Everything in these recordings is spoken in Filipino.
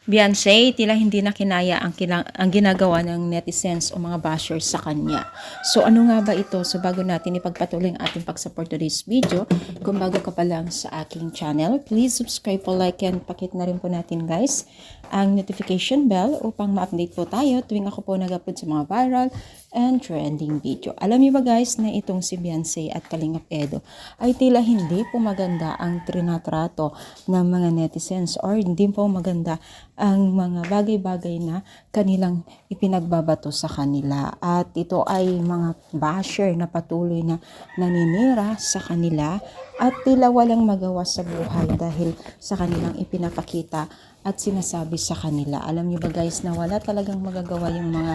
Beyonce, tila hindi na kinaya ang ginagawa ng netizens o mga bashers sa kanya. So ano nga ba ito? So bago natin ipagpatuloy ang ating pag-support to this video, kung bago ka pa lang sa aking channel, please subscribe po, like, and pakit na rin po natin guys ang notification bell upang ma-update po tayo tuwing ako po nag-upload sa mga viral and trending video. Alam niyo ba guys na itong si Beyonce at Kalingap Edo ay tila hindi po maganda ang trinatrato ng mga netizens or hindi po maganda ang mga bagay-bagay na kanilang ipinagbabato sa kanila. At ito ay mga basher na patuloy na naninira sa kanila at tila walang magawa sa buhay dahil sa kanilang ipinapakita at sinasabi sa kanila. Alam niyo ba guys na wala talagang magagawa yung mga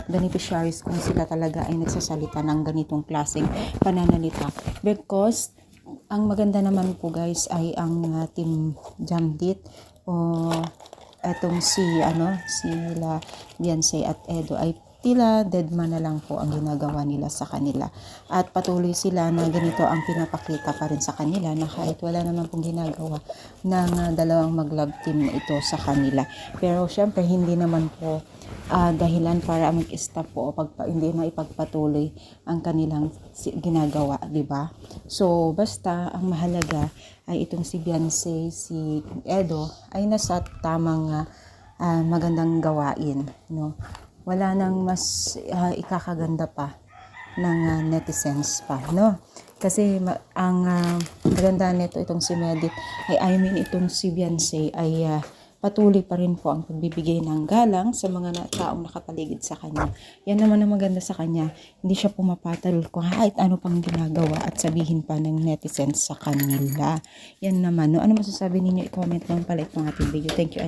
beneficiaries kung sila talaga ay nagsasalita ng ganitong klaseng pananalita. Because ang maganda naman po guys ay ang team Jamdit o etong sila Beyonce at Edo ay tila deadman na lang po ang ginagawa nila sa kanila. At patuloy sila na ganito ang pinapakita pa rin sa kanila na kahit wala naman pong ginagawa ng dalawang mag-love team na ito sa kanila. Pero syempre hindi naman po dahilan para mag-stop po o hindi na ipagpatuloy ang kanilang ginagawa, di ba? So basta ang mahalaga ay itong si Beyonce, si Edo ay nasa tamang magandang gawain, no? Wala nang mas ikakaganda pa ng netizens pa, no? Kasi ang maganda nito itong si Medit itong si Beyonce ay patuloy pa rin po ang pagbibigay ng galang sa mga taong nakapaligid sa kanya. Yan naman ang maganda sa kanya. Hindi siya pumapatal kung kahit ano pang ginagawa at sabihin pa ng netizens sa kanila. Yan naman. No? Ano masasabi ninyo? I-comment lang pala itong ating video. Thank you.